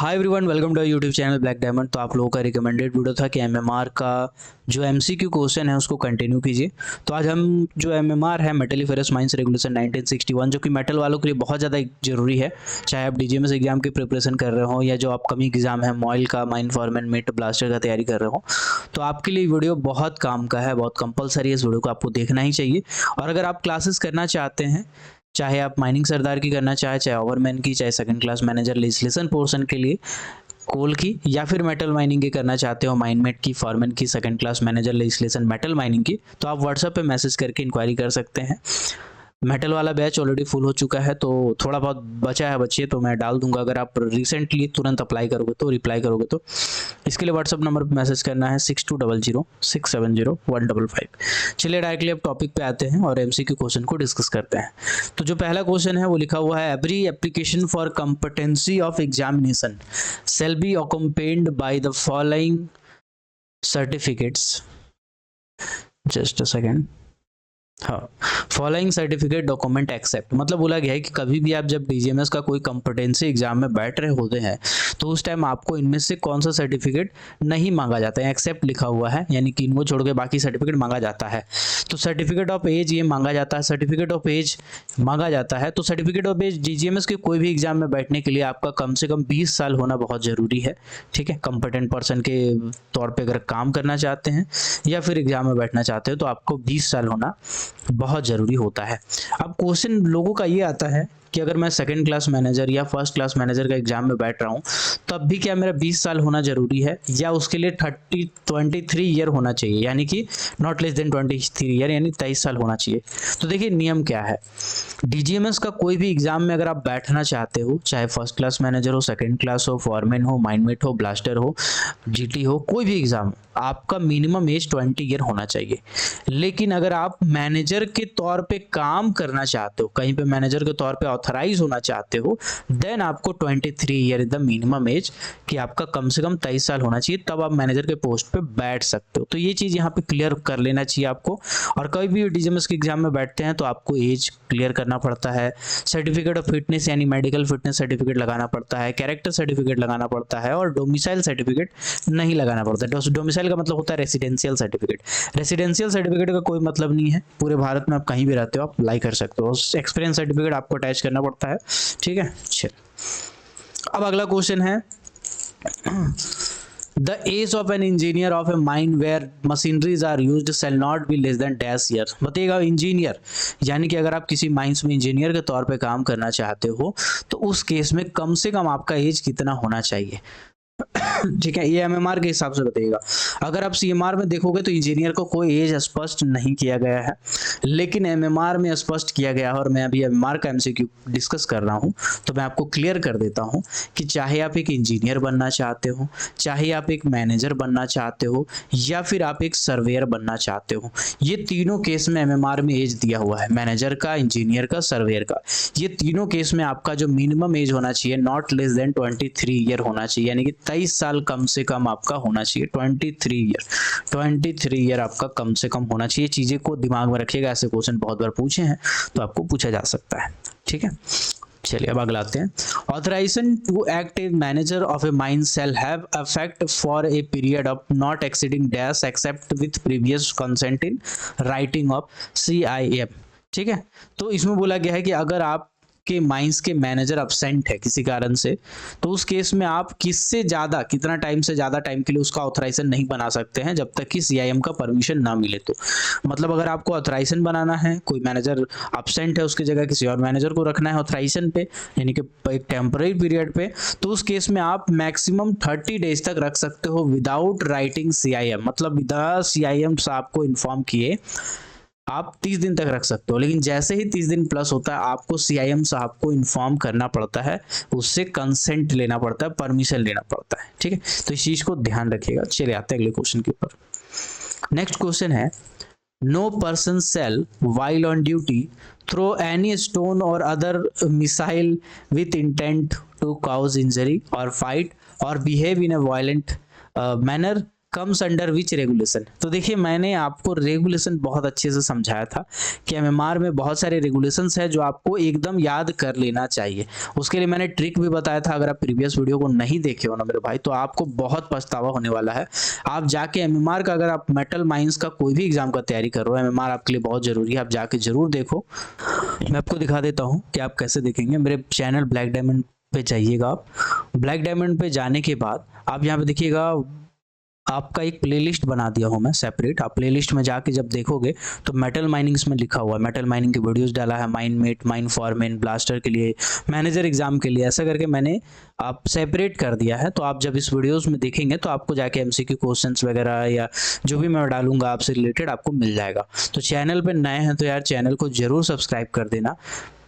Hi everyone, welcome to YouTube channel Black Diamond. तो आप लोगों का रिकमेंडेड वीडियो था कि एमएमआर का जो एमसीक्यू क्वेश्चन है उसको कंटिन्यू कीजिए। तो आज हम जो एमएमआर है मेटलिफेरस माइंस रेगुलेशन 1961, जो कि मेटल वालों के लिए बहुत ज़्यादा जरूरी है, चाहे आप डीजीएमएस एग्जाम की प्रिपरेशन कर रहे हो या जो अपकमिंग एग्जाम है मॉइल का, माइन फॉरमैन, मिट, ब्लास्टर का तैयारी कर रहे हो, तो आपके लिए वीडियो बहुत काम का है, बहुत कंपलसरी है। इस वीडियो को आपको देखना ही चाहिए। और अगर आप क्लासेस करना चाहते हैं, चाहे आप माइनिंग सरदार की करना चाहे ओवरमैन की, चाहे second class manager legislation portion के लिए कोल की, या फिर मेटल माइनिंग की करना चाहते हो, माइनमेट की, फॉरमैन की, second class manager legislation metal mining की, तो आप व्हाट्सएप पे मैसेज करके इंक्वायरी कर सकते हैं। मेटल वाला बैच ऑलरेडी फुल हो चुका है, तो थोड़ा बहुत बचा है बच्चे, तो मैं डाल दूंगा। अगर आप रिसेंटली तुरंत अप्लाई करोगे तो, रिप्लाई करोगे तो इसके लिए व्हाट्सअप नंबर पर मैसेज करना है 6200670155। चलिए डायरेक्टली अब टॉपिक पे आते हैं और एमसीक्यू क्वेश्चन को डिस्कस करते हैं। तो जो पहला क्वेश्चन है वो लिखा हुआ है, every application for competency of examination shall be accompanied by the following certificates। Just a second. हाँ, फॉलोइंग सर्टिफिकेट डॉक्यूमेंट एक्सेप्ट, मतलब बोला गया है कि कभी भी आप जब डीजीएमएस का कोई कॉम्पिटेंसी एग्जाम में बैठ रहे होते हैं तो उस टाइम आपको इनमें से कौन सा सर्टिफिकेट नहीं मांगा जाता है। एक्सेप्ट लिखा हुआ है, यानी कि इनको छोड़ के बाकी सर्टिफिकेट मांगा जाता है। तो सर्टिफिकेट ऑफ एज ये मांगा जाता है, सर्टिफिकेट ऑफ एज मांगा जाता है। तो सर्टिफिकेट ऑफ एज डीजीएमएस के कोई भी एग्जाम में बैठने के लिए आपका कम से कम 20 साल होना बहुत जरूरी है। ठीक है, कंपिटेंट पर्सन के तौर पर अगर काम करना चाहते हैं या फिर एग्जाम में बैठना चाहते हो तो आपको 20 साल होना बहुत जरूरी होता है। अब क्वेश्चन लोगों का ये आता है कि अगर मैं सेकंड क्लास मैनेजर या फर्स्ट क्लास मैनेजर का एग्जाम में बैठ रहा हूं तब भी क्या मेरा 20 साल होना जरूरी है, या उसके लिए 23 ईयर होना चाहिए, यानी कि नॉट लेस देन 23 ईयर, यानी 23 साल होना चाहिए। तो देखिए नियम क्या है। डीजीएमएस का कोई भी एग्जाम में अगर आप बैठना चाहते हो, चाहे फर्स्ट क्लास मैनेजर हो, सेकंड क्लास हो, फॉरमैन हो, माइनमेट हो, ब्लास्टर हो, जीटी हो, कोई भी एग्जाम, आपका मिनिमम एज 20 ईयर होना चाहिए। लेकिन अगर आप मैनेजर के तौर पे काम करना चाहते हो, कहीं पे मैनेजर के तौर पे ऑथराइज होना चाहते हो, देन आपको 23 year is the minimum age, कि आपका कम से कम 23 साल होना चाहिए, तब आप मैनेजर के पोस्ट पे बैठ सकते हो। तो ये चीज यहाँ पे क्लियर कर लेना चाहिए आपको। और कभी भी डीजीएमएस के एग्जाम में बैठते हैं तो आपको एज क्लियर करना पड़ता है, सर्टिफिकेट ऑफ फिटनेस यानी मेडिकल फिटनेस सर्टिफिकेट लगाना पड़ता है, कैरेक्टर सर्टिफिकेट लगाना पड़ता है, और डोमिसाइल सर्टिफिकेट नहीं लगाना पड़ता है। डोमिसाइल का मतलब होता है रेसिडेंशियल सर्टिफिकेट। रेसिडेंशियल सर्टिफिकेट का कोई मतलब नहीं है, पूरे भारत में आप कहीं भी रहते हो आप अप्लाई कर सकते हो। एक्सपीरियंस सर्टिफिकेट आपको अटैच करना पड़ता है। ठीक है, चल अब अगला क्वेश्चन है, The age of an engineer of a mine where machineries are used shall not be less than dash year। बताइएगा इंजीनियर, यानी कि अगर आप किसी माइंस में इंजीनियर के तौर पे काम करना चाहते हो तो उस केस में कम से कम आपका एज कितना होना चाहिए। ठीक है, ये एमएमआर के हिसाब से बताइएगा। अगर आप सीएमआर में देखोगे तो इंजीनियर को कोई एज स्पष्ट नहीं किया गया है, लेकिन एमएमआर में स्पष्ट किया गया है। और मैं अभी एमएमआर का एमसीक्यू डिस्कस कर रहा हूं तो मैं आपको क्लियर कर देता हूं कि चाहे आप एक इंजीनियर बनना चाहते हो, चाहे आप एक मैनेजर बनना चाहते हो, या फिर आप एक सर्वेयर बनना चाहते हो, ये तीनों केस में एमएमआर में एज दिया हुआ है, मैनेजर का, इंजीनियर का, सर्वेयर का। ये तीनों केस में आपका जो मिनिमम एज होना चाहिए नॉट लेस देन 23 ईयर होना चाहिए, यानी कि 23 साल कम से कम आपका होना चाहिए। 23 ईयर आपका कम से कम होना चाहिए। चीजें को दिमाग में रखिएगा, ऐसे क्वेश्चन बहुत बार पूछे हैं तो आपको पूछा जा सकता है। ठीक है, चलिए अब अगला आते हैं। Authorisation to act as manager of a mine shall have effect for a period of not exceeding dash except with previous consent in writing of CIM। ठीक है, तो इसमें बोला गया है कि अगर आप के माइंस के मैनेजर अब्सेंट है किसी कारण से, तो उस केस में आप किससे ज्यादा, कितना टाइम से ज्यादा टाइम के लिए उसका ऑथराइजेशन नहीं बना सकते हैं जब तक कि CIM का परमिशन ना मिले। तो मतलब अगर आपको ऑथराइजेशन बनाना है, कोई मैनेजर अब्सेंट है, उसकी जगह किसी और मैनेजर को रखना है ऑथराइजेशन पे, यानी कि एक टेम्पररी पीरियड पे, तो उस केस में आप मैक्सिमम 30 डेज तक रख सकते हो विदाउट राइटिंग CIM, मतलब बिना CIM साहब को इन्फॉर्म किए आप 30 दिन तक रख सकते हो। लेकिन जैसे ही 30 दिन प्लस होता है आपको CIM साहब को इन्फॉर्म करना पड़ता है, उससे कंसेंट लेना पड़ता है, परमिशन लेना पड़ता है। ठीक है, तो इस चीज को ध्यान रखिएगा। चलिए आते हैं अगले क्वेश्चन के ऊपर। नेक्स्ट क्वेश्चन है, no person shall while on duty throw any stone or other missile with intent to cause injury or fight or behave in a violent manner comes under which regulation. तो देखिए मैंने आपको regulation बहुत अच्छे से समझाया था कि एमएमआर में बहुत सारे रेगुलेशंस है जो आपको एकदम याद कर लेना चाहिए। उसके लिए मैंने ट्रिक भी बताया था, अगर आप प्रीवियस वीडियो को नहीं देखे हो ना मेरे भाई तो आपको बहुत पछतावा होने वाला है। आप जाके एमएमआर का, अगर आप मेटल माइंस का कोई भी एग्जाम का तैयारी कर रहे हो, एमएमआर आपके लिए बहुत जरूरी है, आप जाके जरूर देखो। मैं आपको दिखा देता हूँ कि आप कैसे देखेंगे। मेरे चैनल ब्लैक डायमंड पे जाइएगा। आप ब्लैक डायमंड पे जाने के बाद आप यहाँ पे देखिएगा, आपका एक प्लेलिस्ट बना दिया हूँ मैं सेपरेट। आप प्लेलिस्ट में जाके जब देखोगे तो मेटल माइनिंग्स में लिखा हुआ है, मेटल माइनिंग के वीडियोस डाला है, mine mate, mine foreman, blaster के लिए, मैनेजर एग्जाम के लिए, ऐसा करके मैंने आप सेपरेट कर दिया है। तो आप जब इस वीडियोस में देखेंगे तो आपको जाके एमसीक्यू क्वेश्चंस वगैरह या जो भी मैं डालूंगा आपसे रिलेटेड आपको मिल जाएगा। तो चैनल पे नए हैं तो यार चैनल को जरूर सब्सक्राइब कर देना।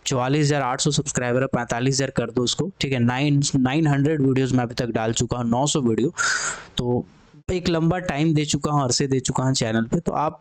44,800 सब्सक्राइबर है, 45,000 कर दो उसको, ठीक है। 900 वीडियोस मैं अभी तक डाल चुका हूँ, 900 वीडियो। तो एक लंबा टाइम दे चुका हूँ, अरसे दे चुका हूँ चैनल पे। तो आप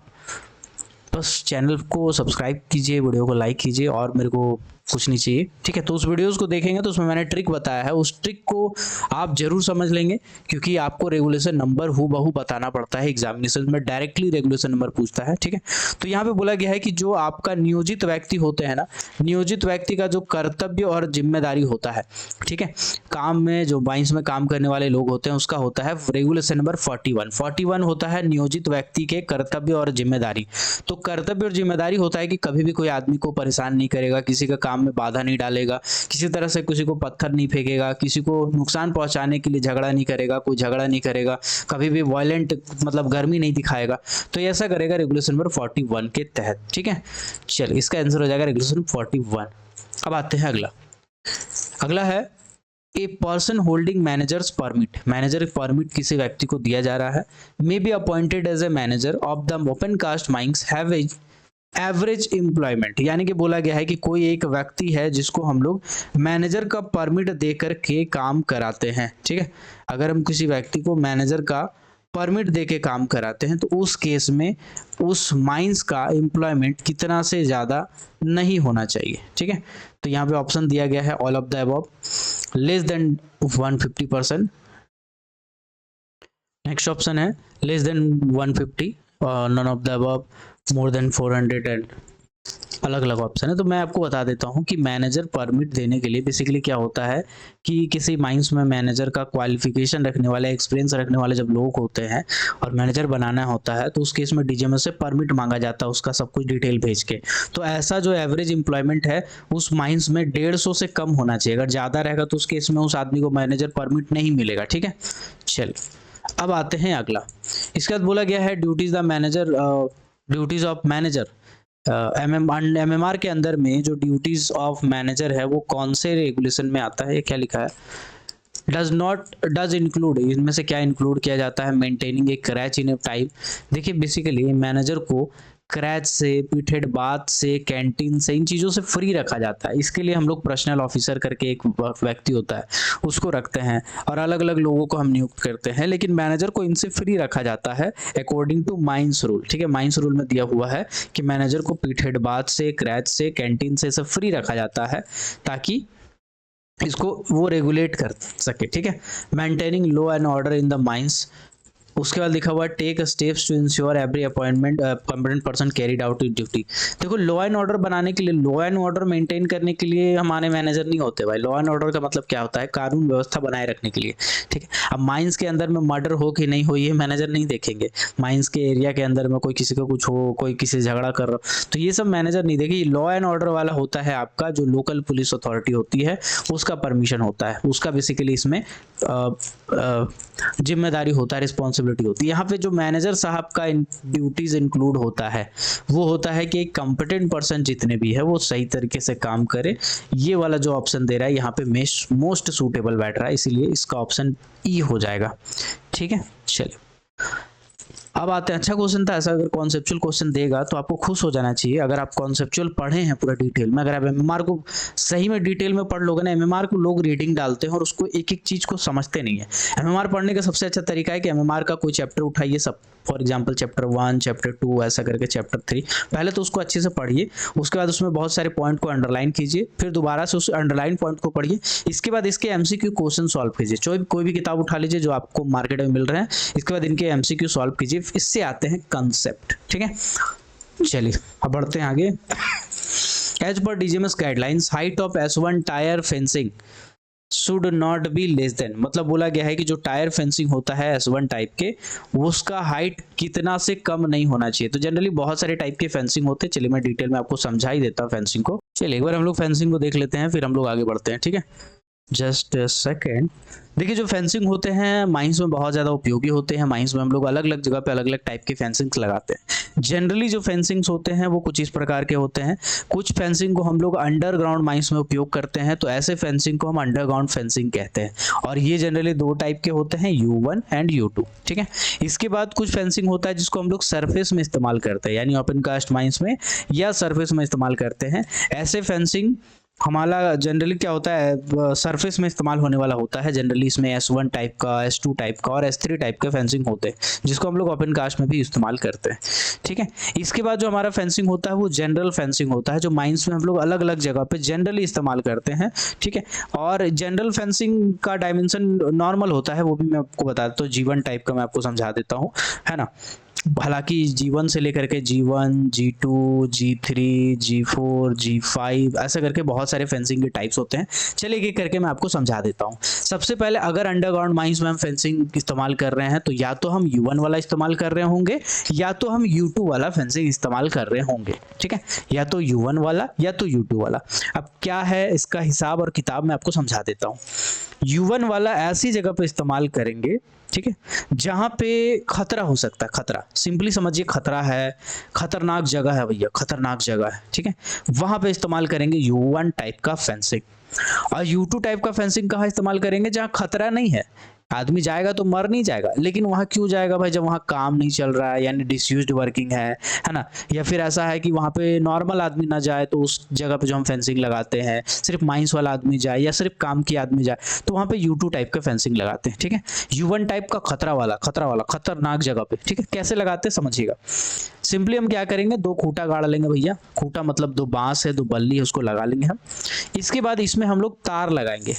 बस चैनल को सब्सक्राइब कीजिए, वीडियो को लाइक कीजिए और मेरे को कुछ नहीं चाहिए, ठीक है। तो उस वीडियोस को देखेंगे तो उसमें मैंने ट्रिक बताया है, उस ट्रिक को आप जरूर समझ लेंगे क्योंकि आपको रेगुलेशन नंबर हूबहू बताना पड़ता है एग्जामिनेशन में, डायरेक्टली रेगुलेशन नंबर पूछता है, ठीक है। तो यहाँ पे बोला गया है कि जो आपका नियोजित व्यक्ति होते हैं ना, नियोजित व्यक्ति का जो कर्तव्य और जिम्मेदारी होता है, ठीक है, काम में जो माइंस में काम करने वाले लोग होते हैं उसका होता है रेगुलेशन नंबर 41 होता है नियोजित व्यक्ति के कर्तव्य और जिम्मेदारी। तो कर्तव्य और जिम्मेदारी होता है कि कभी भी कोई आदमी को परेशान नहीं करेगा, किसी का काम में बाधा नहीं डालेगा, किसी तरह से किसी को पत्थर नहीं फेंकेगा, किसी को नुकसान पहुंचाने के लिए झगड़ा नहीं करेगा, कोई झगड़ा नहीं करेगा, कभी भी वायलेंट मतलब गर्मी नहीं दिखाएगा। तो ऐसा करेगा रेगुलेशन नंबर 41 के तहत, ठीक है। चलिए इसका आंसर हो जाएगा रेगुलेशन 41। अब आते हैं अगला है a person holding manager's permit. Manager permit किसी व्यक्ति को दिया जा रहा है, may be appointed as a manager of the open cast mines have average employment. यानी कि बोला गया है कि कोई एक व्यक्ति है जिसको हम लोग मैनेजर का परमिट देकर के काम कराते हैं, ठीक है। अगर हम किसी व्यक्ति को मैनेजर का परमिट देके काम कराते हैं तो उस केस में उस माइंस का एम्प्लॉयमेंट कितना से ज़्यादा नहीं होना चाहिए, ठीक है। तो यहाँ पे ऑप्शन दिया गया है all of the above, less than 150%। Next option है less than 150, none of the above, more than 400 and अलग अलग ऑप्शन है। तो मैं आपको बता देता हूँ कि मैनेजर परमिट देने के लिए बेसिकली क्या होता है कि किसी माइंस में मैनेजर का क्वालिफिकेशन रखने वाले, एक्सपीरियंस रखने वाले जब लोग होते हैं और मैनेजर बनाना होता है तो उस केस में डीजीएमएस से परमिट मांगा जाता है, उसका सब कुछ डिटेल भेज के। तो ऐसा जो एवरेज एम्प्लॉयमेंट है उस माइंस में 150 से कम होना चाहिए। अगर ज़्यादा रहेगा तो उस केस में उस आदमी को मैनेजर परमिट नहीं मिलेगा, ठीक है। चलिए अब आते हैं अगला। इसके बाद बोला गया है duties the manager, duties of manager. MMR के अंदर में जो ड्यूटीज ऑफ मैनेजर है वो कौन से रेगुलेशन में आता है, ये क्या लिखा है, डज इंक्लूड, इनमें से क्या इंक्लूड किया जाता है, मेंटेनिंग ए क्रैच इन ए टाइम। देखिए बेसिकली मैनेजर को क्रैच से, पीठेड बाथ से, कैंटीन से, इन चीज़ों से फ्री रखा जाता है। इसके लिए हम लोग पर्सनल ऑफिसर करके एक व्यक्ति होता है उसको रखते हैं और अलग अलग लोगों को हम नियुक्त करते हैं, लेकिन मैनेजर को इनसे फ्री रखा जाता है अकॉर्डिंग टू माइंस रूल, ठीक है। माइंस रूल में दिया हुआ है कि मैनेजर को पीठेड बाथ से, क्रैच से, कैंटीन से सब फ्री रखा जाता है ताकि इसको वो रेगुलेट कर सके, ठीक है। Maintaining law and order in the mines. उसके बाद लिखा हुआ है take steps to ensure every appointment competent person carried out it duty. देखो लॉ एंड ऑर्डर बनाने के लिए, लॉ एंड ऑर्डर मेंटेन करने के लिए हमारे मैनेजर नहीं होते भाई। लॉ एंड ऑर्डर का मतलब क्या होता है, कानून व्यवस्था बनाए रखने के लिए, ठीक है। अब माइंस के अंदर में मर्डर हो कि नहीं हो ये मैनेजर नहीं देखेंगे, माइंस के एरिया के अंदर में कोई किसी का कुछ हो, कोई किसी से झगड़ा कर रहा हो, तो ये सब मैनेजर नहीं देखेगी। लॉ एंड ऑर्डर वाला होता है आपका जो लोकल पुलिस अथॉरिटी होती है, उसका परमिशन होता है, उसका बेसिकली इसमें जिम्मेदारी होता है, रिस्पॉन्सिबिलिटी होती है। यहाँ पे जो मैनेजर साहब का ड्यूटीज इंक्लूड होता है वो होता है कि एक कंपिटेंट पर्सन जितने भी है वो सही तरीके से काम करे। ये वाला जो ऑप्शन दे रहा है यहाँ पे मोस्ट सूटेबल बैठ रहा है, इसीलिए इसका ऑप्शन ई हो जाएगा, ठीक है। चलिए अब आते हैं, अच्छा क्वेश्चन था। ऐसा अगर कॉन्सेप्चुअल क्वेश्चन देगा तो आपको खुश हो जाना चाहिए। अगर आप कॉन्सेप्चुअल पढ़े हैं पूरा डिटेल में, अगर आप एमएमआर को सही में डिटेल में पढ़ लोगे ना, एमएमआर को लोग रीडिंग डालते हैं और उसको एक एक चीज को समझते नहीं है। एमएमआर पढ़ने का सबसे अच्छा तरीका है कि एमएमआर का कोई चैप्टर उठाइए, सब फॉर एग्जाम्पल चैप्टर 1, चैप्टर 2 ऐसा करके चैप्टर 3, पहले तो उसको अच्छे से पढ़िए, उसके बाद उसमें बहुत सारे पॉइंट को अंडरलाइन कीजिए, फिर दोबारा से उस अंडरलाइन पॉइंट को पढ़िए, इसके बाद इसके एमसीक्यू क्वेश्चन सॉल्व कीजिए। कोई भी किताब उठा लीजिए जो आपको मार्केट में मिल रहे हैं, इसके बाद इनके एमसीक्यू सॉल्व कीजिए, इससे आते हैं कंसेप्ट। ठीक है, चलिए अब बढ़ते हैं आगे। As per DGMS guidelines, height of S1 tier fencing should not be less than, मतलब बोला गया है कि जो टायर फेंसिंग होता है S1 टाइप के, उसका हाइट कितना से कम नहीं होना चाहिए। तो जनरली बहुत सारे टाइप के फेंसिंग होते हैं, चलिए मैं डिटेल में आपको समझा ही देता हूँ फेंसिंग को। चलिए एक बार हम लोग फेंसिंग को देख लेते हैं, फिर हम लोग आगे बढ़ते हैं। ठीक है, जस्ट सेकेंड। देखिए जो फेंसिंग होते हैं माइंस में बहुत ज़्यादा उपयोगी होते हैं। माइंस में हम लोग अलग अलग जगह पे अलग अलग टाइप के फेंसिंग्स लगाते हैं। जनरली जो फेंसिंग्स होते हैं वो कुछ इस प्रकार के होते हैं। कुछ फेंसिंग को हम लोग अंडरग्राउंड माइंस में उपयोग करते हैं, तो ऐसे फेंसिंग को हम अंडरग्राउंड फेंसिंग कहते हैं। और ये जनरली दो टाइप के होते हैं, U1 एंड U2। ठीक है, इसके बाद कुछ फेंसिंग होता है जिसको हम लोग सरफेस में इस्तेमाल करते हैं, यानी ओपन कास्ट माइंस में या सरफेस में इस्तेमाल करते हैं। ऐसे फेंसिंग हमारा जनरली क्या होता है, सरफेस में इस्तेमाल होने वाला होता है। जनरली इसमें S1 टाइप का, S2 टाइप का और S3 टाइप का फेंसिंग होते हैं, जिसको हम लोग ओपन कास्ट में भी इस्तेमाल करते हैं। ठीक है, इसके बाद जो हमारा फेंसिंग होता है वो जनरल फेंसिंग होता है, जो माइंस में हम लोग अलग अलग जगह पे जनरली इस्तेमाल करते हैं। ठीक है, और जनरल फेंसिंग का डायमेंशन नॉर्मल होता है, वो भी मैं आपको बता देता हूँ। G1 टाइप का मैं आपको समझा देता हूँ, है ना। हालांकि G1 से लेकर के G1, G2, G3, G4, G5 ऐसा करके बहुत सारे फेंसिंग के टाइप्स होते हैं। चलिए एक एक करके मैं आपको समझा देता हूँ। सबसे पहले अगर अंडरग्राउंड माइंस में हम फेंसिंग इस्तेमाल कर रहे हैं तो या तो हम U1 वाला इस्तेमाल कर रहे होंगे या तो हम U2 वाला फेंसिंग इस्तेमाल कर रहे होंगे। ठीक है, या तो U1 वाला या तो U2 वाला। अब क्या है इसका हिसाब और किताब मैं आपको समझा देता हूँ। U1 वाला ऐसी जगह पे इस्तेमाल करेंगे, ठीक है, जहां पे खतरा हो सकता है। खतरा सिंपली समझिए, खतरा है, खतरनाक जगह है भैया, खतरनाक जगह है। ठीक है, वहां पे इस्तेमाल करेंगे U1 टाइप का फेंसिंग। और U2 टाइप का फेंसिंग कहाँ इस्तेमाल करेंगे, जहां खतरा नहीं है। आदमी जाएगा तो मर नहीं जाएगा, लेकिन वहां क्यों जाएगा भाई, जब वहां काम नहीं चल रहा है, यानी डिसयूज्ड वर्किंग है ना। या फिर ऐसा है कि वहां पे नॉर्मल आदमी ना जाए, तो उस जगह पे जो हम फेंसिंग लगाते हैं सिर्फ माइंस वाला आदमी जाए या सिर्फ काम की आदमी जाए, तो वहां पे U2 टाइप का फेंसिंग लगाते हैं। ठीक है, U1 टाइप का खतरा वाला खतरनाक जगह पे। ठीक है, कैसे लगाते हैं समझिएगा। सिंपली हम क्या करेंगे, दो खूंटा गाड़ लेंगे भैया। खूंटा मतलब दो बांस है, दो बल्ली है, उसको लगा लेंगे हम। इसके बाद इसमें हम लोग तार लगाएंगे।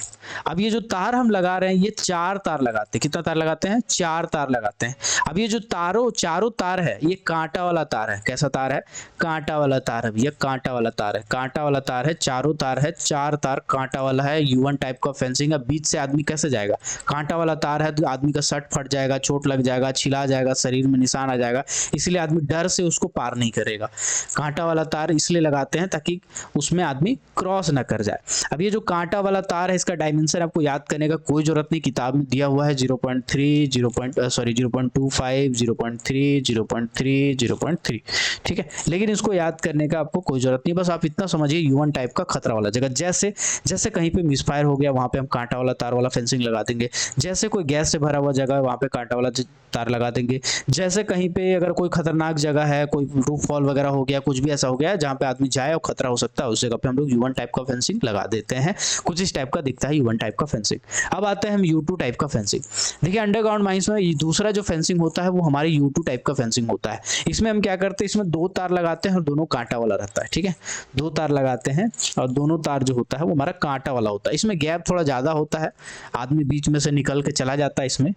अब ये जो तार हम लगा रहे हैं, ये 4 तार लगाते हैं। कितना तार लगाते हैं, 4 तार लगाते हैं। अब ये जो चारों तार है, ये कांटा वाला तार है। कैसा तार है, कांटा वाला तार है भैया, कांटा वाला तार है, कांटा वाला तार है। चारों तार है, 4 तार कांटा वाला है। U1 टाइप का फेंसिंग है। बीच से आदमी कैसे जाएगा, कांटा वाला तार है तो आदमी का शर्ट फट जाएगा, चोट लग जाएगा, छिला जाएगा, शरीर में निशान आ जाएगा, इसलिए आदमी डर से उसको पार नहीं करेगा। कांटा वाला तार इसलिए लगाते हैं ताकि उसमें आदमी क्रॉस ना कर जाए। अब ये जो कांटा वाला तार है, इसका डायमेंशन आपको याद करने का कोई जरूरत नहीं, किताब में दिया हुआ है 0.3, 0.25, 0.3, 0.3, 0.3। ठीक है, लेकिन इसको याद करने का आपको कोई जरूरत नहीं, बस आप इतना समझिए U1 टाइप का खतरा वाला जगह। जैसे जैसे कहीं पे मिसफायर हो गया, वहां पे हम कांटा वाला तार वाला फेंसिंग लगा देंगे। जैसे कोई गैस से भरा हुआ जगह है, वहां पे कांटा वाला तार लगा देंगे। जैसे कहीं पे अगर कोई खतरनाक जगह है, कोई रूफ फॉल वगैरह हो गया, कुछ भी ऐसा हो गया जहां पे आदमी जाए और खतरा हो सकता है, उस जगह पे हम लोग U1 टाइप का फेंसिंग लगा देते हैं। कुछ इस टाइप का दिखता है U1 टाइप का फेंसिंग। अब आते हैं हम U2 टाइप का फेंसिंग। देखिए अंडरग्राउंड माइंस में दूसरा जो फेंसिंग होता है वो हमारे U2 टाइप का फेंसिंग होता है। इसमें हम क्या करते हैं, इसमें 2 तार लगाते हैं और दोनों कांटा वाला रहता है। ठीक है, 2 तार लगाते हैं और दोनों तार जो होता है वो हमारा कांटा वाला होता है। इसमें गैप थोड़ा ज्यादा होता है, आदमी बीच में से निकल के चला जाता है इसमें,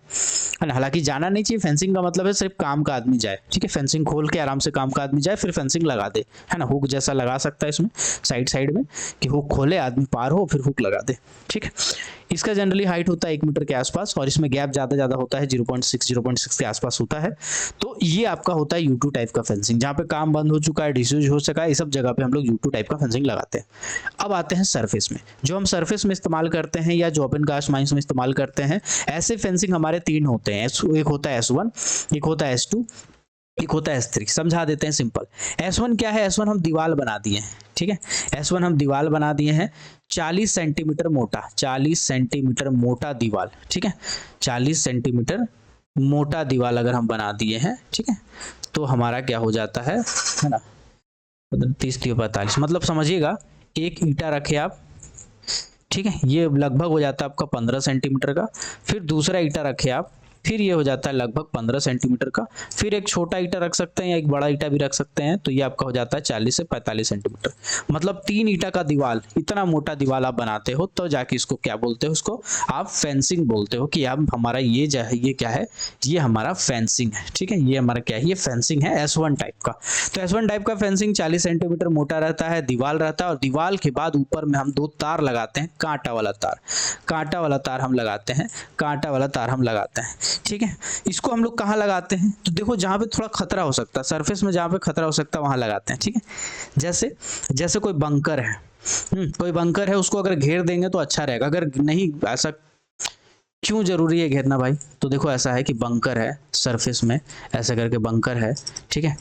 हालांकि जाना नहीं चाहिए। फेंसिंग का मतलब है सिर्फ काम का आदमी जाए। ठीक है, फेंसिंग खोल के आराम से काम का आदमी जाए, फिर फेंसिंग लगा दे, है ना। हुक जैसा लगा सकता है इसमें साइड में, कि हुक खोले आदमी पार हो फिर हुक लगा दे। ठीक है, इसका जनरली हाइट होता है 1 मीटर के आसपास और इसमें गैप ज्यादा होता है, 0.6 के आसपास होता है। तो ये आपका होता है U2 टाइप का फेंसिंग, जहाँ पे काम बंद हो चुका है, डिसयूज हो सका है, इस सब जगह पे हम लोग U2 टाइप का फेंसिंग लगाते हैं। अब आते हैं सरफेस में। जो हम सरफेस में इस्तेमाल करते हैं या जो ओपन कास्ट माइंस में इस्तेमाल करते हैं, ऐसे फेंसिंग हमारे 3 होते हैं। एक होता है S1, एक होता है S2, एक होता है S3। समझा देते हैं सिंपल। S1 क्या है, S1 हम दीवार बना दिए हैं। ठीक है, S1 हम दीवार बना दिए हैं 40 सेंटीमीटर मोटा, 40 सेंटीमीटर मोटा दीवार। ठीक है, 40 सेंटीमीटर मोटा दीवार अगर हम बना दिए हैं, ठीक है, तो हमारा क्या हो जाता है ना, 30 3 45, मतलब समझिएगा एक ईंटा रखे आप, ठीक है, ये लगभग हो जाता है आपका 15 सेंटीमीटर का, फिर दूसरा ईंटा रखे आप, फिर ये हो जाता है लगभग 15 सेंटीमीटर का, फिर एक छोटा ईंटा रख सकते हैं या एक बड़ा ईंटा भी रख सकते हैं, तो ये आपका हो जाता है 40 से 45 सेंटीमीटर, मतलब 3 ईंटा का दीवार, इतना मोटा दीवार आप बनाते हो तो जाके इसको क्या बोलते हो, उसको आप फेंसिंग बोलते हो कि आप हमारा ये क्या है, ये हमारा फेंसिंग है, ठीक है, ये हमारा क्या है, ये फेंसिंग है S1 टाइप का। तो S1 टाइप का फेंसिंग 40 सेंटीमीटर मोटा रहता है, दीवार रहता है, और दीवार के बाद ऊपर में हम 2 तार लगाते हैं, कांटा वाला तार हम लगाते हैं, ठीक है। इसको हम लोग कहाँ लगाते हैं, तो देखो जहाँ पे थोड़ा खतरा हो सकता है, सरफेस में जहाँ पे खतरा हो सकता है वहां लगाते हैं, ठीक है। जैसे कोई बंकर है, कोई बंकर है, उसको अगर घेर देंगे तो अच्छा रहेगा, अगर नहीं, ऐसा क्यों जरूरी है घेरना भाई, तो देखो ऐसा है कि बंकर है सरफेस में, ऐसा करके बंकर है, ठीक है,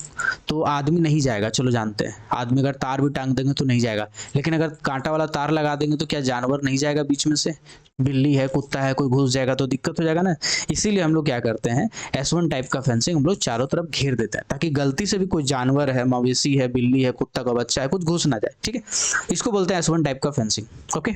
तो आदमी नहीं जाएगा, चलो जानते हैं, आदमी अगर तार भी टांग देंगे तो नहीं जाएगा, लेकिन अगर कांटा वाला तार लगा देंगे तो क्या जानवर नहीं जाएगा बीच में से, बिल्ली है, कुत्ता है, कोई घुस जाएगा तो दिक्कत हो जाएगा ना। इसीलिए हम लोग क्या करते हैं, S1 टाइप का फेंसिंग हम लोग चारों तरफ घेर देते हैं, ताकि गलती से भी कोई जानवर है, मवेशी है, बिल्ली है, कुत्ता का बच्चा है, कुछ घुस ना जाए, ठीक है। इसको बोलते हैं S1 टाइप का फेंसिंग, ओके।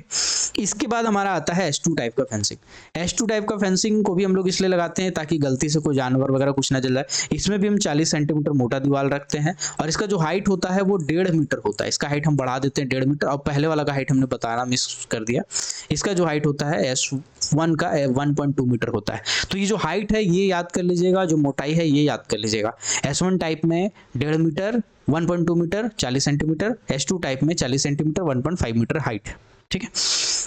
इसके बाद हमारा आता है S2 टाइप का फेंसिंग। S2 टाइप का फेंसिंग को भी हम लोग इसलिए लगाते हैं ताकि गलती से कोई जानवर वगैरह कुछ ना चल जाए। इसमें भी हम 40 सेंटीमीटर मोटा दीवार रखते हैं, और इसका जो हाइट होता है वो 1.5 मीटर होता है, इसका हाइट हम बढ़ा देते हैं 1.5 मीटर, और पहले वाला का हाइट हमने बताना मिस कर दिया, इसका जो हाइट होता है S1 का 1.2 मीटर होता है। तो ये जो हाइट है ये याद कर लीजिएगा, जो मोटाई है ये याद कर लीजिएगा, S1 टाइप में 1.5 metre 1.2 metre 40 centimetre, S2 type में 40 सेंटीमीटर 1.5 मीटर हाइट, ठीक है।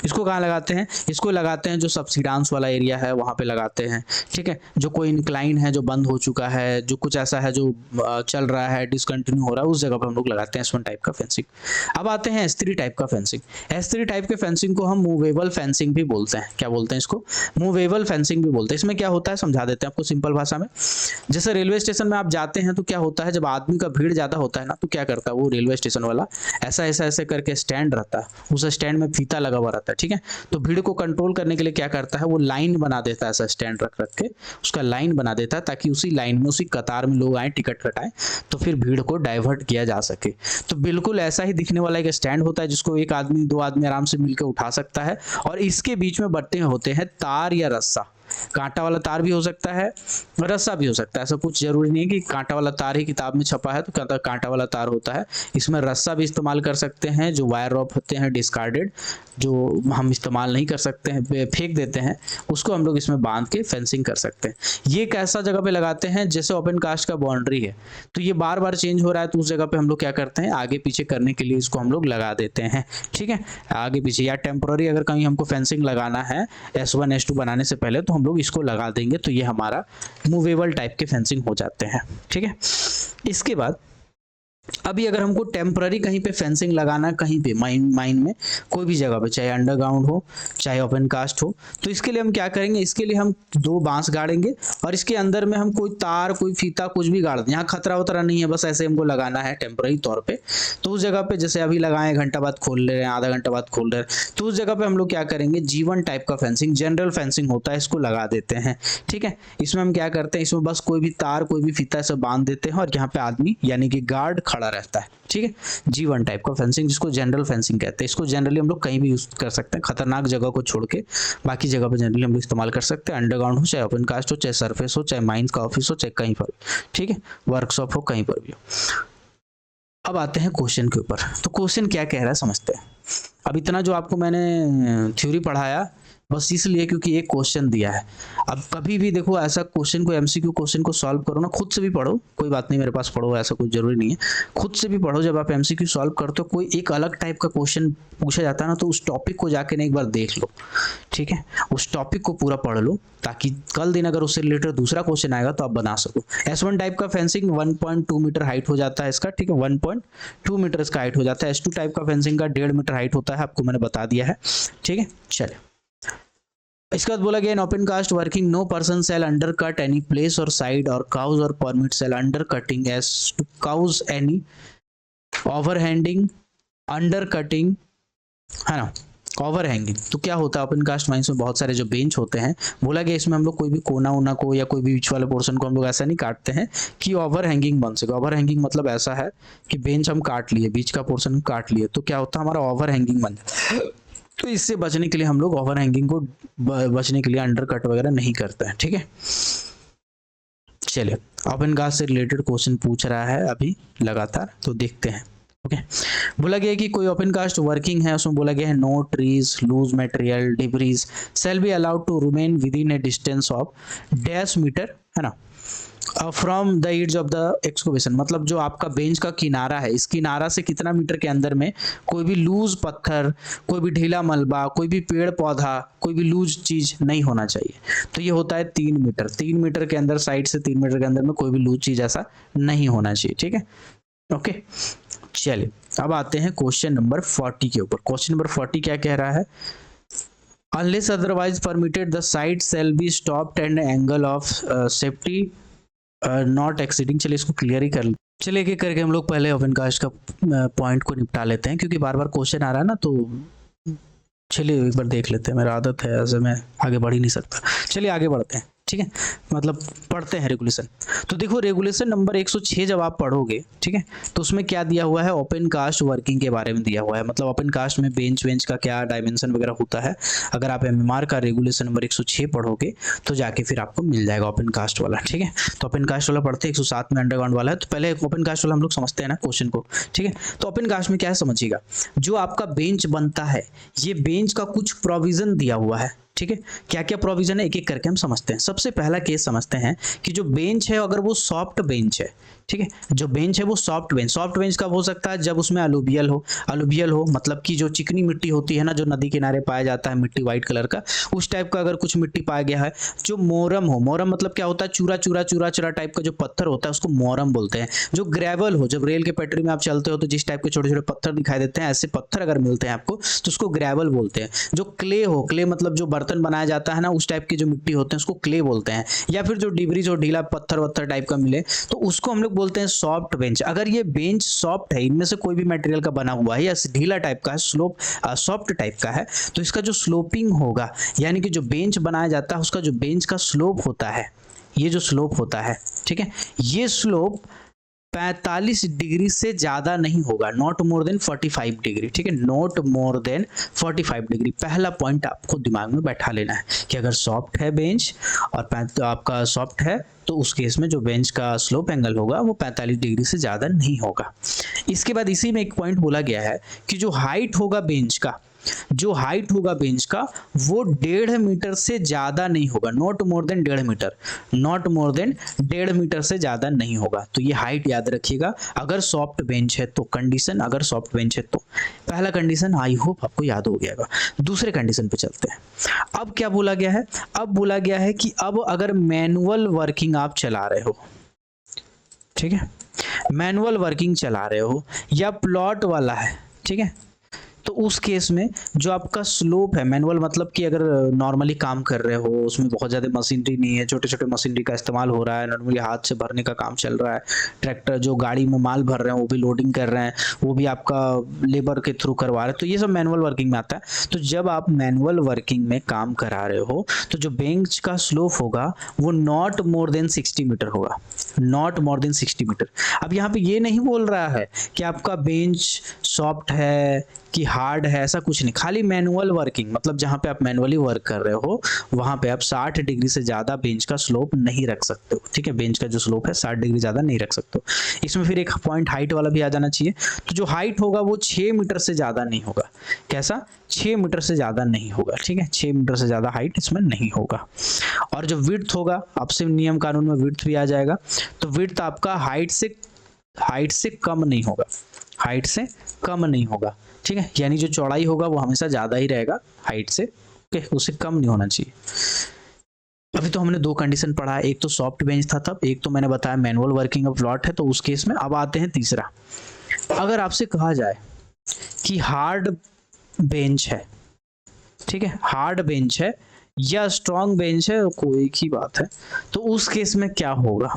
इसको कहाँ लगाते हैं, इसको लगाते हैं जो सबसिडांस वाला एरिया है वहाँ पे लगाते हैं, ठीक है। जो कोई इंक्लाइन है, जो बंद हो चुका है, जो कुछ ऐसा है जो चल रहा है, डिसकंटिन्यू हो रहा है, उस जगह पर हम लोग लगाते हैं S1 टाइप का फेंसिंग। अब आते हैं S3 टाइप का फेंसिंग। S3 टाइप के फेंसिंग को हम मूवेबल फेंसिंग भी बोलते हैं। क्या बोलते हैं इसको, मूवेबल फेंसिंग भी बोलते हैं। इसमें क्या होता है समझा देते हैं आपको सिंपल भाषा में। जैसे रेलवे स्टेशन में आप जाते हैं तो क्या होता है, जब आदमी का भीड़ ज्यादा होता है ना, तो क्या करता है वो रेलवे स्टेशन वाला, ऐसा ऐसा ऐसे करके स्टैंड रहता है, उस स्टैंड में फीता लगा हुआ रहता है, ठीक है। तो भीड़ को कंट्रोल करने के लिए क्या करता है, वो लाइन बना देता है, ऐसा स्टैंड रख रख के उसका लाइन बना देता है, ताकि उसी लाइन में उसी कतार में लोग आए, टिकट कटाएं, तो फिर भीड़ को डाइवर्ट किया जा सके। तो बिल्कुल ऐसा ही दिखने वाला एक स्टैंड होता है, जिसको एक आदमी 2 आदमी आराम से मिलकर उठा सकता है, और इसके बीच में बट्टे होते हैं तार या रस्सा। कांटा वाला तार भी हो सकता है, रस्सा भी हो सकता है, ऐसा कुछ जरूरी नहीं है कि कांटा वाला तार ही किताब में छपा है तो कांटा वाला तार होता है। इसमें रस्सा भी इस्तेमाल कर सकते हैं, जो वायर रॉप होते हैं डिस्कार्डेड, जो हम इस्तेमाल नहीं कर सकते हैं, फेंक देते हैं, उसको हम लोग इसमें बांध के फेंसिंग कर सकते हैं। ये कैसा जगह पे लगाते हैं, जैसे ओपन कास्ट का बाउंड्री है तो ये बार बार चेंज हो रहा है, तो उस जगह पे हम लोग क्या करते हैं, आगे पीछे करने के लिए इसको हम लोग लगा देते हैं, ठीक है, आगे पीछे। या टेम्पोररी अगर कहीं हमको फेंसिंग लगाना है S1 S2 बनाने से पहले, तो हम लोग इसको लगा देंगे, तो ये हमारा मूवेबल टाइप के फेंसिंग हो जाते हैं, ठीक है। इसके बाद अभी अगर हमको टेम्पररी कहीं पे फेंसिंग लगाना, कहीं पे माइन में कोई भी जगह पे, चाहे अंडरग्राउंड हो चाहे ओपन कास्ट हो, तो इसके लिए हम क्या करेंगे, इसके लिए हम 2 बांस गाड़ेंगे, और इसके अंदर में हम कोई तार कोई फीता कुछ भी गाड़ दें। यहाँ खतरा उतरा नहीं है, बस ऐसे हमको लगाना है टेम्पररी तौर पे। तो उस जगह पे जैसे अभी लगाएं, घंटा बाद खोल ले रहे हैं, आधा घंटा बाद खोल रहे हैं, तो उस जगह पे हम लोग क्या करेंगे, G1 टाइप का फेंसिंग, जनरल फेंसिंग होता है, इसको लगा देते हैं, ठीक है। इसमें हम क्या करते हैं, इसमें बस कोई भी तार कोई भी फीता से बांध देते हैं, और यहाँ पे आदमी यानी कि गार्ड खड़ा रहता है, ठीक है। G1 टाइप का फेंसिंग, जिसको जनरल फेंसिंग कहते हैं। इसको जनरली हम लोग कहीं भी यूज कर सकते हैं, खतरनाक जगह को छोड़ के बाकी जगह पे जनरली हम लोग इस्तेमाल कर सकते हैं। अंडरग्राउंड हो, चाहे ओपन कास्ट हो, चाहे सरफेस हो, चाहे माइंस का ऑफिस हो, चाहे कहीं पर, ठीक है, वर्कशॉप हो, कहीं पर भी हो। अब आते हैं क्वेश्चन के ऊपर। तो क्वेश्चन क्या कह रहा है समझते हैं। अब इतना जो आपको मैंने थ्योरी पढ़ाया बस इसलिए क्योंकि एक क्वेश्चन दिया है। अब कभी भी देखो ऐसा क्वेश्चन को, MCQ क्वेश्चन को सॉल्व करो ना, खुद से भी पढ़ो, कोई बात नहीं मेरे पास पढ़ो, ऐसा कुछ जरूरी नहीं है, खुद से भी पढ़ो। जब आप MCQ सॉल्व करते हो, कोई एक अलग टाइप का क्वेश्चन पूछा जाता है ना, तो उस टॉपिक को जाके ना एक बार देख लो, ठीक है, उस टॉपिक को पूरा पढ़ लो, ताकि कल दिन अगर उससे रिलेटेड दूसरा क्वेश्चन आएगा तो आप बना सको। S1 टाइप का फेंसिंग 1.2 मीटर हाइट हो जाता है इसका, ठीक है, 1.2 मीटर इसका हाइट हो जाता है। S2 टाइप का फेंसिंग का 1.5 मीटर हाइट होता है, आपको मैंने बता दिया है, ठीक है। चलिए, इसके बाद बोला गया in open cast working no person shall under cut any place or side or cause or permit shall under cutting edge to cause any overhanging under cutting, है ना, ओवर हैंगिंग तो क्या होता है, ओपन कास्ट माइंस में बहुत सारे जो बेंच होते हैं, बोला गया इसमें हम लोग कोई भी कोना उना को या कोई भी बीच वाले पोर्शन को हम लोग ऐसा नहीं काटते हैं कि ओवर हैंगिंग बन सके। ओवर हैंगिंग मतलब ऐसा है कि बेंच हम काट लिए, बीच का पोर्शन काट लिए, तो क्या होता है हमारा ओवर हैंगिंग बन जाता है। तो इससे बचने के लिए हम लोग ओवर हैंगिंग को बचने के लिए अंडर कट वगैरह नहीं करते हैं, ठीक है। चलिए ओपन कास्ट से रिलेटेड क्वेश्चन पूछ रहा है अभी लगातार, तो देखते हैं। ओके बोला गया है कि कोई ओपन कास्ट वर्किंग है, उसमें बोला गया है no trees, loose material, debris shall be allowed to remain within a distance of dash metre, है ना, from the edge of the excavation. मतलब जो आपका बेंच का किनारा है, इस किनारा से कितना मीटर के अंदर में कोई भी लूज पत्थर, कोई भी ढीला मलबा, कोई भी पेड़ पौधा, कोई भी लूज चीज नहीं होना चाहिए। तो ये होता है 3 मीटर। 3 मीटर के अंदर, साइड से 3 मीटर के अंदर में कोई भी लूज चीज ऐसा नहीं होना चाहिए, ठीक है। ओके चलिए अब आते हैं क्वेश्चन नंबर 40 के ऊपर। क्वेश्चन नंबर 40 क्या कह रहा है, unless otherwise permitted the site shall be stopped and angle of safety not exceeding. चलिए इसको क्लियर ही कर, चलिए एक एक करके हम लोग पहले ओपन कास्ट का पॉइंट को निपटा लेते हैं, क्योंकि बार बार क्वेश्चन आ रहा है ना, तो चलिए एक बार देख लेते हैं। मेरा आदत है ऐसे, मैं आगे बढ़ ही नहीं सकता। चलिए आगे बढ़ते हैं, ठीक है, मतलब पढ़ते हैं रेगुलेशन। तो देखो रेगुलेशन नंबर 106 जब आप पढ़ोगे, ठीक है, तो उसमें क्या दिया हुआ है, ओपन कास्ट वर्किंग के बारे में दिया हुआ है। मतलब ओपन कास्ट में बेंच वेंच का क्या डायमेंशन वगैरह होता है। अगर आप एमएमआर का रेगुलेशन नंबर 106 पढ़ोगे तो जाके फिर आपको मिल जाएगा ओपन कास्ट वाला, ठीक है। तो ओपन कास्ट वाला पढ़ते हैं, 107 में अंडरग्राउंड वाला है। तो पहले ओपन कास्ट वाला हम लोग समझते हैं ना क्वेश्चन को, ठीक है। तो ओपन कास्ट में क्या है समझिएगा, जो आपका बेंच बनता है, ये बेंच का कुछ प्रोविजन दिया हुआ है, ठीक है। क्या क्या प्रोविजन है एक एक करके हम समझते हैं। सबसे पहला केस समझते हैं कि जो बेंच है अगर वो सॉफ्ट बेंच है, ठीक है, जो बेंच है वो सॉफ्ट बेंच। सॉफ्ट बेंच कब हो सकता है, जब उसमें अलुवियल हो। अलुवियल हो मतलब कि जो चिकनी मिट्टी होती है ना, जो नदी किनारे पाया जाता है मिट्टी व्हाइट कलर का, उस टाइप का अगर कुछ मिट्टी पाया गया है। जो मोरम हो, मोरम मतलब क्या होता है, चूरा चूरा चूरा चूरा टाइप का जो पत्थर होता है उसको मोरम बोलते हैं। जो ग्रेवल हो, जब रेल के पटरी में आप चलते हो तो जिस टाइप के छोटे छोटे पत्थर दिखाई देते हैं, ऐसे पत्थर अगर मिलते हैं आपको तो उसको ग्रेवल बोलते हैं। जो क्ले हो, क्ले मतलब जो बर्तन बनाया जाता है ना, उस टाइप की जो मिट्टी होते हैं उसको क्ले बोलते हैं। या फिर जो डिबरी, जो ढीला पत्थर वत्थर टाइप का मिले तो उसको हम लोग बोलते हैं सॉफ्ट बेंच। अगर ये बेंच सॉफ्ट है, इनमें से कोई भी मटेरियल का बना हुआ है या ढीला टाइप का है, स्लोप सॉफ्ट टाइप का है, तो इसका जो स्लोपिंग होगा, यानी कि जो बेंच बनाया जाता है उसका जो बेंच का स्लोप होता है, ये जो स्लोप होता है, ठीक है, ये स्लोप 45 डिग्री से ज्यादा नहीं होगा, नॉट मोर देन 45 डिग्री, ठीक है, नॉट मोर देन 45 डिग्री। पहला पॉइंट आपको दिमाग में बैठा लेना है कि अगर सॉफ्ट है बेंच और आपका सॉफ्ट है तो उस केस में जो बेंच का स्लोप एंगल होगा वो 45 डिग्री से ज्यादा नहीं होगा। इसके बाद इसी में एक पॉइंट बोला गया है कि जो हाइट होगा बेंच का, जो हाइट होगा बेंच का वो 1.5 मीटर से ज्यादा नहीं होगा, not more than 1.5 metre, not more than 1.5 metre से ज्यादा नहीं होगा। तो ये हाइट याद रखिएगा अगर सॉफ्ट बेंच है तो। कंडीशन अगर सॉफ्ट बेंच है तो पहला कंडीशन आई होप आपको याद हो गया। दूसरे कंडीशन पे चलते हैं। अब क्या बोला गया है, अब बोला गया है कि अब अगर मैनुअल वर्किंग आप चला रहे हो, ठीक है, मैनुअल वर्किंग चला रहे हो या प्लॉट वाला है, ठीक है, तो उस केस में जो आपका स्लोप है, मैनुअल मतलब कि अगर नॉर्मली काम कर रहे हो, उसमें बहुत ज़्यादा मशीनरी नहीं है, छोटे छोटे मशीनरी का इस्तेमाल हो रहा है, नॉर्मली हाथ से भरने का काम चल रहा है, ट्रैक्टर जो गाड़ी में माल भर रहे हैं वो भी लोडिंग कर रहे हैं, वो भी आपका लेबर के थ्रू करवा रहे हैं, तो ये सब मैनुअल वर्किंग में आता है। तो जब आप मैनुअल वर्किंग में काम करा रहे हो तो जो बेंच का स्लोप होगा वो नॉट मोर देन 60 मीटर होगा, नॉट मोर देन 60 मीटर। अब यहाँ पे ये नहीं बोल रहा है कि आपका बेंच सॉफ्ट है कि हार्ड है, ऐसा कुछ नहीं, खाली मैनुअल वर्किंग मतलब जहां पे आप मैनुअली वर्क कर रहे हो वहां पे आप 60 डिग्री से ज्यादा बेंच का स्लोप नहीं रख सकते हो, ठीक है, बेंच का जो स्लोप है 60 डिग्री ज्यादा नहीं रख सकते हो। इसमें फिर एक पॉइंट हाइट वाला भी आ जाना चाहिए। तो जो हाइट होगा वो 6 मीटर से ज्यादा नहीं होगा। कैसा, 6 मीटर से ज्यादा नहीं होगा, ठीक है, 6 मीटर से ज्यादा हाइट इसमें नहीं होगा। और जो विड्थ होगा, आपसे नियम कानून में विड्थ भी आ जाएगा, तो विड्थ आपका हाइट से कम नहीं होगा, हाइट से कम नहीं होगा, ठीक है, यानी जो चौड़ाई होगा वो हमेशा ज्यादा ही रहेगा हाइट से, ओके, उससे कम नहीं होना चाहिए। अभी तो हमने 2 कंडीशन पढ़ा है, एक तो सॉफ्ट बेंच था तब, एक तो मैंने बताया मैनुअल वर्किंग ऑफ प्लॉट है, तो उस केस में अब आते हैं तीसरा। अगर आपसे कहा जाए कि हार्ड बेंच है, ठीक है, हार्ड बेंच है या स्ट्रॉन्ग बेंच है, कोई एक ही बात है, तो उस केस में क्या होगा,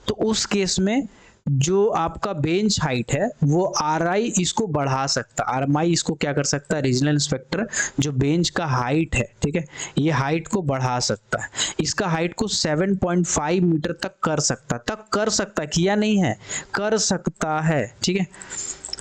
तो उस केस में जो आपका बेंच हाइट है वो आरआई इसको बढ़ा सकता है, आरएमआई इसको क्या कर सकता है, रीजनल इंस्पेक्टर जो बेंच का हाइट है, ठीक है, ये हाइट को बढ़ा सकता है, इसका हाइट को 7.5 मीटर तक कर सकता है, किया नहीं है, कर सकता है, ठीक है।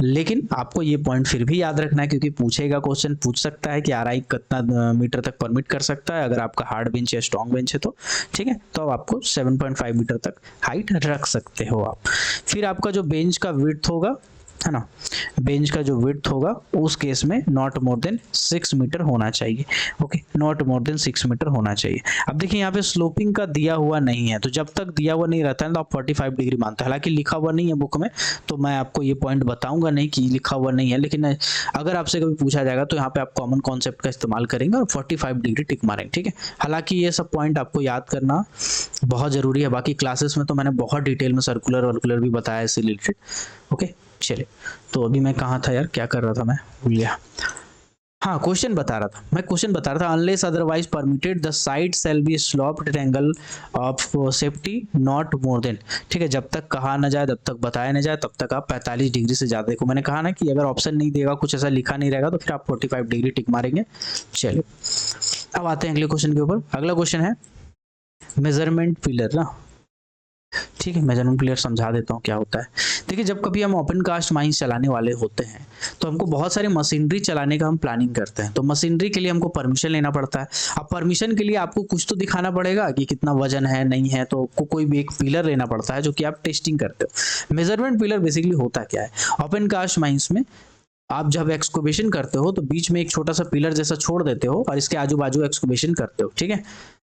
लेकिन आपको ये पॉइंट फिर भी याद रखना है, क्योंकि पूछेगा, क्वेश्चन पूछ सकता है कि आरआई कितना मीटर तक परमिट कर सकता है, अगर आपका हार्ड बेंच या स्ट्रॉन्ग बेंच है तो, ठीक है, तो अब आपको 7.5 मीटर तक हाइट रख सकते हो आप। फिर आपका जो बेंच का विड्थ होगा, है ना, बेंच का जो विड्थ होगा उस केस में नॉट मोर देन 6 मीटर होना चाहिए, okay, not more than 6 metre होना चाहिए। अब देखिए यहाँ पे स्लोपिंग का दिया हुआ नहीं है, तो जब तक दिया हुआ नहीं रहता है तो आप 45 डिग्री मानते हैं, हालांकि लिखा हुआ नहीं है बुक में, तो मैं आपको ये पॉइंट बताऊंगा नहीं कि लिखा हुआ नहीं है, लेकिन अगर आपसे कभी पूछा जाएगा तो यहाँ पे आप कॉमन कॉन्सेप्ट का इस्तेमाल करेंगे और 45 डिग्री टिक मारेंगे, ठीक है। हालांकि ये सब पॉइंट आपको याद करना बहुत जरूरी है, बाकी क्लासेस में तो मैंने बहुत डिटेल में सर्कुलर वर्कुलर भी बताया इससे रिलेटेड, ओके। चलिए, तो अभी मैं कहाँ था यार, क्या कर रहा था मैं, भूल गया। हाँ, क्वेश्चन बता रहा था, unless otherwise permitted the side shall be sloped angle of safety not more then, ठीक है, जब तक कहा ना जाए, जब तक बताया ना जाए, तब तक आप 45 डिग्री से ज़्यादा, देखो मैंने कहा ना कि अगर ऑप्शन नहीं देगा, कुछ ऐसा लिखा नहीं रहेगा, तो फिर आप 45 डिग्री टिक मारेंगे। चलिए, अब आते हैं अगले क्वेश्चन के ऊपर। अगला क्वेश्चन है मेजरमेंट पिलर ना, ठीक है, मेजरमेंट पिलर समझा देता हूँ क्या होता है। देखिए, जब कभी हम ओपन कास्ट माइंस चलाने वाले होते हैं तो हमको बहुत सारी मशीनरी चलाने का हम प्लानिंग करते हैं, तो मशीनरी के लिए हमको परमिशन लेना पड़ता है। अब परमिशन के लिए आपको कुछ तो दिखाना पड़ेगा कि कितना वजन है, नहीं है, तो कोई भी एक पिलर लेना पड़ता है जो कि आप टेस्टिंग करते हो। मेजरमेंट पिलर बेसिकली होता क्या है, ओपन कास्ट माइंस में आप जब एक्सकवेशन करते हो तो बीच में एक छोटा सा पिलर जैसा छोड़ देते हो और इसके आजू बाजू एक्सकवेशन करते हो, ठीक है।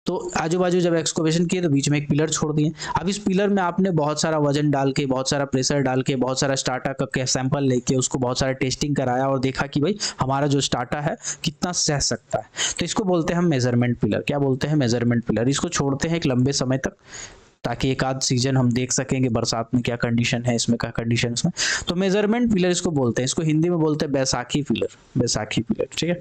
तो आजू बाजू जब एक्सकवेशन किए तो बीच में एक पिलर छोड़ दिए। अब इस पिलर में आपने बहुत सारा वजन डाल के, बहुत सारा प्रेशर डाल के, बहुत सारा स्टार्टा का सैंपल लेके उसको बहुत सारा टेस्टिंग कराया और देखा कि भाई हमारा जो स्टार्टा है कितना सह सकता है, तो इसको बोलते हैं हम मेजरमेंट पिलर। क्या बोलते हैं, मेजरमेंट पिलर। इसको छोड़ते हैं एक लंबे समय तक ताकि एक आध सीजन हम देख सकें कि बरसात में क्या कंडीशन है, इसमें क्या कंडीशन में, तो मेजरमेंट पिलर इसको बोलते हैं। इसको हिंदी में बोलते हैं बैसाखी पिलर, बैसाखी पिलर, ठीक है।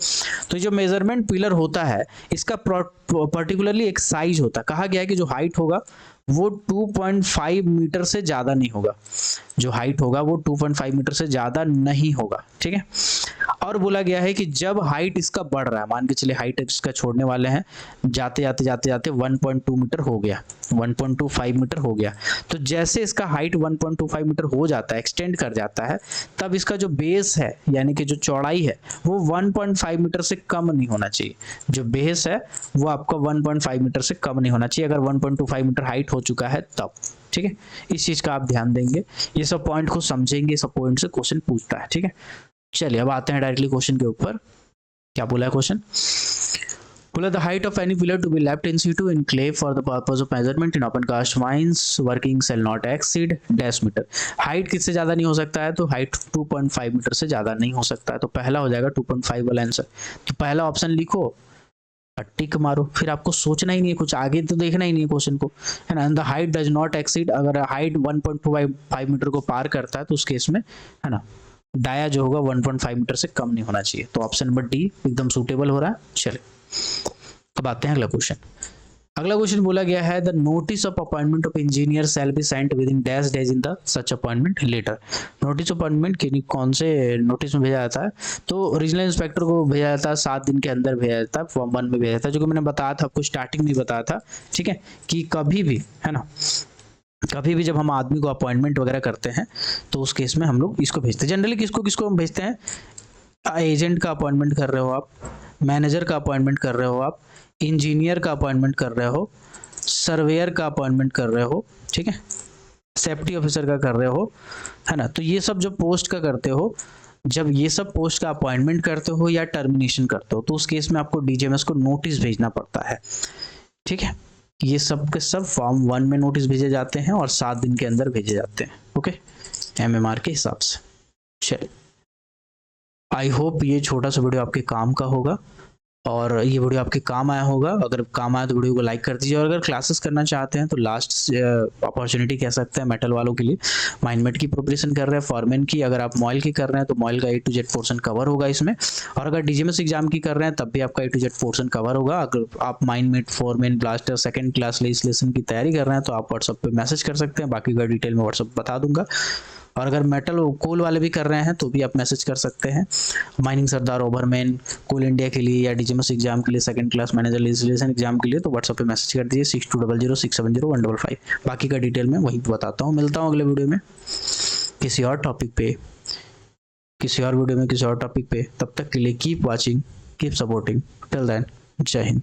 तो जो मेजरमेंट पिलर होता है इसका पर्टिकुलरली एक साइज होता है, कहा गया है कि जो हाइट होगा वो 2.5 मीटर से ज्यादा नहीं होगा, जो हाइट होगा वो 2.5 मीटर से ज्यादा नहीं होगा, ठीक है। और बोला गया है कि जब हाइट इसका बढ़ रहा है, मान के चलिए हाइट इसका छोड़ने वाले हैं, जाते जाते जाते जाते 1.2 मीटर हो गया, 1.25 मीटर हो गया, तो जैसे इसका हाइट 1.25 मीटर हो जाता है, एक्सटेंड कर जाता है, तब इसका जो बेस है यानी कि जो चौड़ाई है वो 1.5 मीटर से कम नहीं होना चाहिए। जो बेस है वो आपका 1.5 मीटर से कम नहीं होना चाहिए, अगर 1.25 मीटर हाइट हो चुका है तब, ठीक है। इस चीज का आप ध्यान देंगे, ये सब पॉइंट को समझेंगे, सब पॉइंट से क्वेश्चन पूछता है, ठीक है। चलिए, अब आते हैं डायरेक्टली क्वेश्चन के ऊपर। क्या बोला है क्वेश्चन, बोला the height of any pillar to be left in situ in clay for the purpose of measurement in open cast mines working shall not exceed dash metre. Height किससे ज्यादा नहीं हो सकता है, तो हाइट 2.5 मीटर से ज्यादा नहीं हो सकता है, तो पहला हो जाएगा 2.5 वाला आंसर। तो पहला ऑप्शन लिखो, टिक मारो, फिर आपको सोचना ही नहीं है कुछ, आगे तो देखना ही नहीं है क्वेश्चन को, है ना। The height does not exceed, अगर हाइट 1.25 मीटर को पार करता है तो उस केस में, है ना, डाया जो होगा 1.5 मीटर से कम नहीं होना चाहिए, तो ऑप्शन नंबर डी एकदम सूटेबल हो रहा है। चलिए, अब आते हैं अगला क्वेश्चन। अगला क्वेश्चन बोला गया है the notice of appointment of engineer shall be sent within dash days in the such appointment letter. Notice appointment के कौन से नोटिस में भेजा जाता है, तो रीजनल इंस्पेक्टर को भेजा जाता है, 7 दिन के अंदर भेजा जाता है, फॉर्म 1 में भेजा जाता है, जो कि मैंने बताया था आपको स्टार्टिंग में बताया था, ठीक है, कि कभी भी, है ना, कभी भी जब हम आदमी को अपॉइंटमेंट वगैरह करते हैं तो उस केस में हम लोग इसको भेजते हैं। जनरली किसको किसको हम भेजते हैं, एजेंट का अपॉइंटमेंट कर रहे हो आप, मैनेजर का अपॉइंटमेंट कर रहे हो आप, इंजीनियर का अपॉइंटमेंट कर रहे हो, सर्वेयर का अपॉइंटमेंट कर रहे हो, ठीक है, सेफ्टी ऑफिसर का कर रहे हो, है ना। तो ये सब जो पोस्ट का करते हो, जब ये सब पोस्ट का अपॉइंटमेंट करते हो या टर्मिनेशन करते हो, तो उस केस में आपको डीजीएमएस को नोटिस भेजना पड़ता है, ठीक है। ये सब के सब फॉर्म 1 में नोटिस भेजे जाते हैं और 7 दिन के अंदर भेजे जाते हैं, ओके, एमएमआर के हिसाब से। चलिए, आई होप ये छोटा सा वीडियो आपके काम का होगा। और ये वीडियो आपके काम आया होगा। अगर काम आया तो वीडियो को लाइक कर दीजिए, और अगर क्लासेस करना चाहते हैं तो लास्ट अपॉर्चुनिटी कह सकते हैं मेटल वालों के लिए। माइंडमेट की प्रिपरेशन कर रहे हैं, फॉरमैन की, अगर आप मॉयल की कर रहे हैं तो मॉयल का A to Z portion cover होगा इसमें। और अगर DGMS एग्जाम की कर रहे हैं तब भी आपका A to Z portion cover होगा। अगर आप mine mate, foreman, blaster, second class legislation की तैयारी कर रहे हैं तो आप व्हाट्सएप पे मैसेज कर सकते हैं, बाकी का डिटेल में व्हाट्सएप बता दूंगा। और अगर मेटल कोल वाले भी कर रहे हैं तो भी आप मैसेज कर सकते हैं। माइनिंग सरदार, ओवरमैन, कोल इंडिया के लिए या DGMS एग्जाम के लिए, second class manager legislation exam के लिए तो व्हाट्सएप पे मैसेज कर दीजिए 6200670155। बाकी का डिटेल में वहीं बताता हूँ। मिलता हूँ अगले वीडियो में किसी और टॉपिक पे, किसी और वीडियो में किसी और टॉपिक पे। तब तक के लिए keep watching, keep supporting. Till then, जय हिंद।